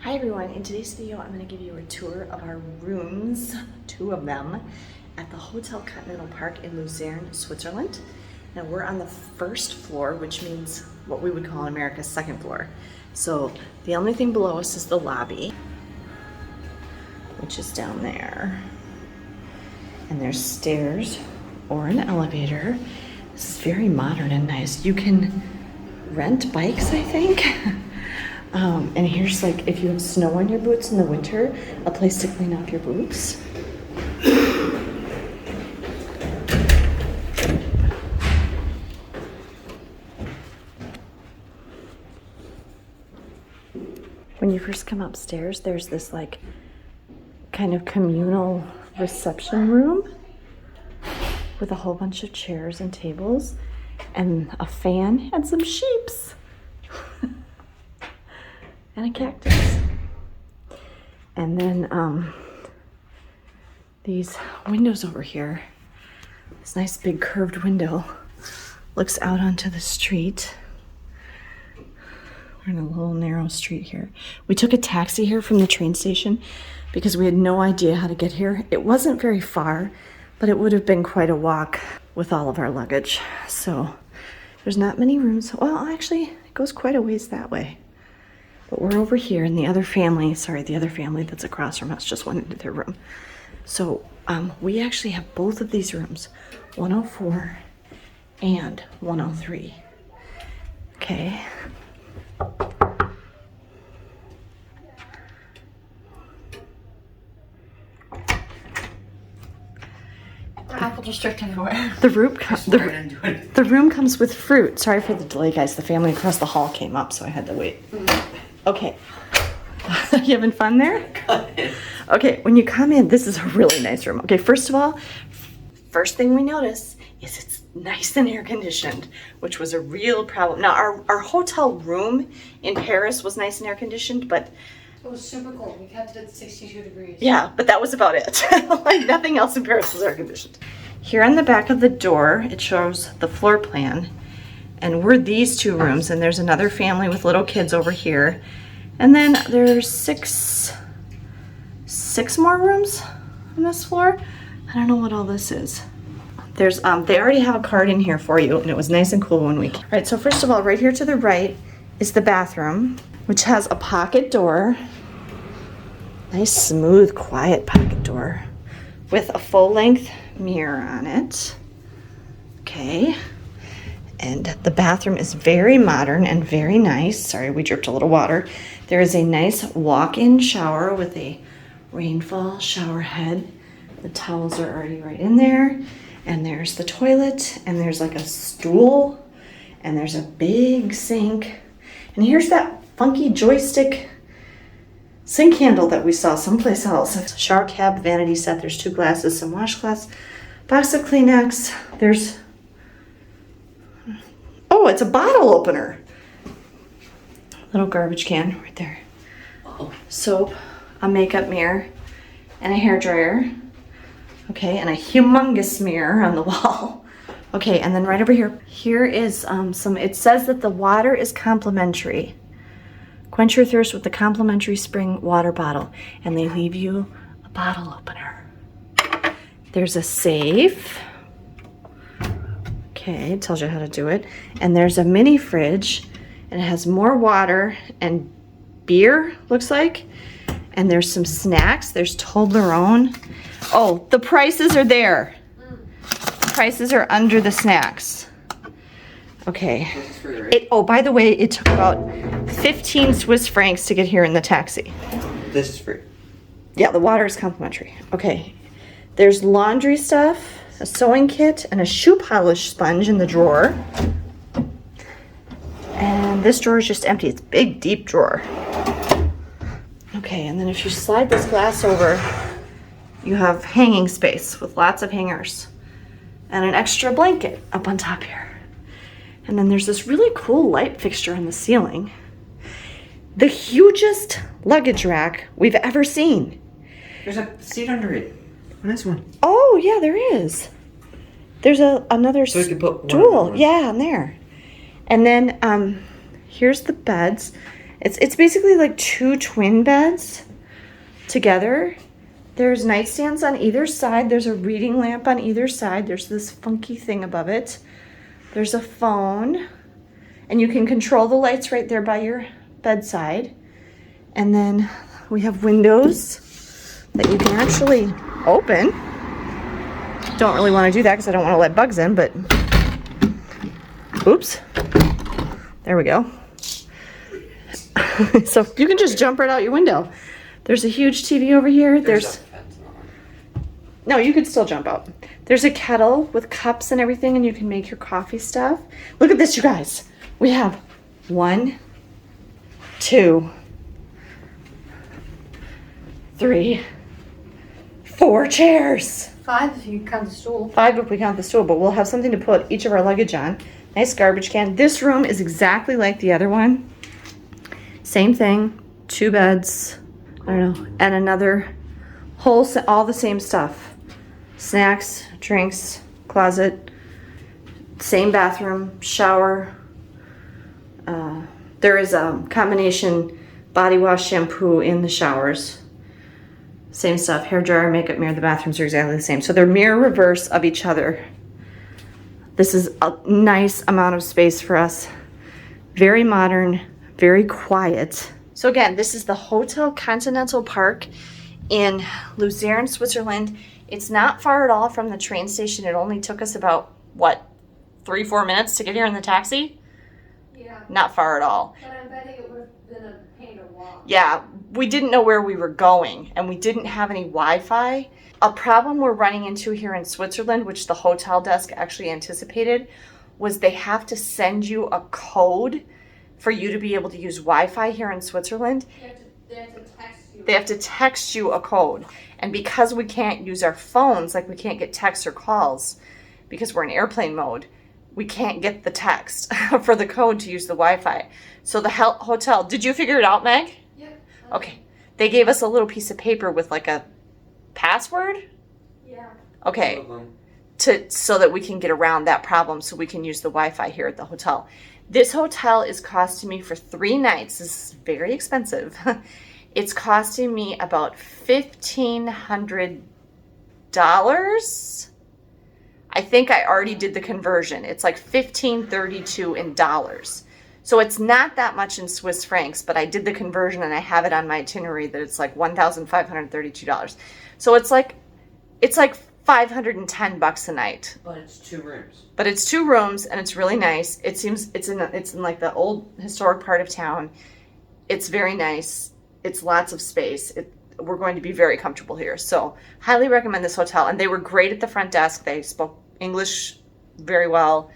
Hi everyone, in today's video I'm going to give you a tour of our rooms, two of them, at the Hotel Continental Park in Luzern, Switzerland. Now we're on the first floor, which means what we would call in America second floor. So the only thing below us is the lobby, which is down there. And there's stairs or an elevator. This is very modern and nice. You can rent bikes, I think. And here's, like, if you have snow on your boots in the winter, a place to clean off your boots. When you first come upstairs, there's this, like, kind of communal reception room with a whole bunch of chairs and tables and a fan and some sheeps. And a cactus. And then these windows over here, this nice big curved window looks out onto the street. We're in a little narrow street here. We took a taxi here from the train station because we had no idea how to get here. It wasn't very far, but it would have been quite a walk with all of our luggage. So there's not many rooms. Well, actually, it goes quite a ways that way. But we're over here, and the other family that's across from us just went into their room. So we actually have both of these rooms, 104 and 103. Okay. Apple just dripped everywhere. The room comes with fruit. Sorry for the delay, guys. The family across the hall came up, so I had to wait. Okay. You having fun there? Okay, when you come in, this is a really nice room. Okay, first of all, first thing we notice is it's nice and air conditioned, which was a real problem. Now, our hotel room in Paris was nice and air conditioned, but it was super cold. We kept it at 62 degrees. yeah, but that was about it. Like, nothing else in Paris was air conditioned. Here on the back of the door, it shows the floor plan. And we're these two rooms, and there's another family with little kids over here. And then there's six more rooms on this floor. I don't know what all this is. There's they already have a card in here for you, and it was nice and cool when we came. All right, so first of all, right here to the right is the bathroom, which has a pocket door. Nice, smooth, quiet pocket door with a full-length mirror on it. Okay. And the bathroom is very modern and very nice. Sorry, we dripped a little water. There is a nice walk-in shower with a rainfall shower head. The towels are already right in there. And there's the toilet, and there's like a stool, and there's a big sink. And here's that funky joystick sink handle that we saw someplace else. Shower cap, vanity set. There's 2 glasses, some washcloths, box of Kleenex. There's, oh, it's a bottle opener. Little garbage can right there. Soap, a makeup mirror, and a hair dryer. Okay, and a humongous mirror on the wall. Okay, and then right over here, here is it says that the water is complimentary. Quench your thirst with the complimentary spring water bottle, and they leave you a bottle opener. There's a safe. Okay, it tells you how to do it. And there's a mini fridge, and it has more water and beer, looks like. And there's some snacks. There's Toblerone. Oh, the prices are there. The prices are under the snacks. Okay. Oh, by the way, it took about 15 Swiss francs to get here in the taxi. This is free. Yeah, the water is complimentary. Okay. There's laundry stuff, a sewing kit, and a shoe polish sponge in the drawer. And this drawer is just empty. It's a big, deep drawer. Okay, and then if you slide this glass over, you have hanging space with lots of hangers and an extra blanket up on top here. And then there's this really cool light fixture in the ceiling. The hugest luggage rack we've ever seen. There's a seat under it. Nice one. Oh, yeah, there is. There's another So we can put one stool. on. Yeah, in there. And then here's the beds. It's basically like 2 twin beds together. There's nightstands on either side. There's a reading lamp on either side. There's this funky thing above it. There's a phone. And you can control the lights right there by your bedside. And then we have windows that you can actually open. Don't really want to do that because I don't want to let bugs in, but oops. There we go. So you can just jump right out your window. There's a huge TV over here. No, you could still jump out. There's a kettle with cups and everything, and you can make your coffee stuff. Look at this, you guys. We have 1, 2, 3, 4 chairs. 5 if you count the stool. 5 if we count the stool, but we'll have something to put each of our luggage on. Nice garbage can. This room is exactly like the other one. Same thing, 2 beds, I don't know, and another whole set, all the same stuff. Snacks, drinks, closet, same bathroom, shower. There is a combination body wash, shampoo in the showers. Same stuff, hair dryer, makeup mirror, the bathrooms are exactly the same. So they're mirror reverse of each other. This is a nice amount of space for us. Very modern, very quiet. So again, this is the Hotel Continental Park in Luzern, Switzerland. It's not far at all from the train station. It only took us about, what, 3-4 minutes to get here in the taxi? Yeah. Not far at all. But I'm betting it would have been a pain to walk. Yeah, we didn't know where we were going, and we didn't have any Wi-Fi. A problem we're running into here in Switzerland, which the hotel desk actually anticipated, was they have to send you a code for you to be able to use Wi-Fi here in Switzerland. They have to text you. They have to text you a code. And because we can't use our phones, like we can't get texts or calls, because we're in airplane mode, we can't get the text for the code to use the Wi-Fi. So the hotel, did you figure it out, Meg? Yep. Okay. They gave us a little piece of paper with like a password? Yeah. Okay. So that we can get around that problem so we can use the Wi-Fi here at the hotel. This hotel is costing me for 3 nights. This is very expensive. It's costing me about $1,500. I think I already did the conversion. It's like $1,532 in dollars. So it's not that much in Swiss francs, but I did the conversion and I have it on my itinerary that it's like $1,532. So it's like $510 a night. But it's 2 rooms. But it's 2 rooms and it's really nice. It seems it's in like the old historic part of town. It's very nice. It's lots of space. We're going to be very comfortable here. So highly recommend this hotel. And they were great at the front desk. They spoke English very well.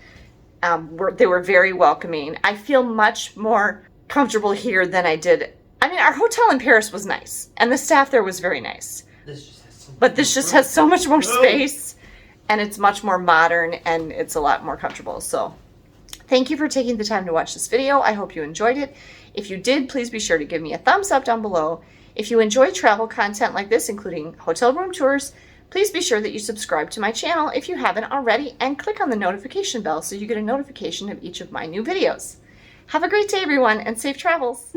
They were very welcoming. I feel much more comfortable here than I did. I mean, our hotel in Paris was nice and the staff there was very nice. But this just has so much more space and it's much more modern and it's a lot more comfortable. So thank you for taking the time to watch this video. I hope you enjoyed it. If you did, please be sure to give me a thumbs up down below. If you enjoy travel content like this, including hotel room tours, please be sure that you subscribe to my channel if you haven't already and click on the notification bell so you get a notification of each of my new videos. Have a great day, everyone, and safe travels.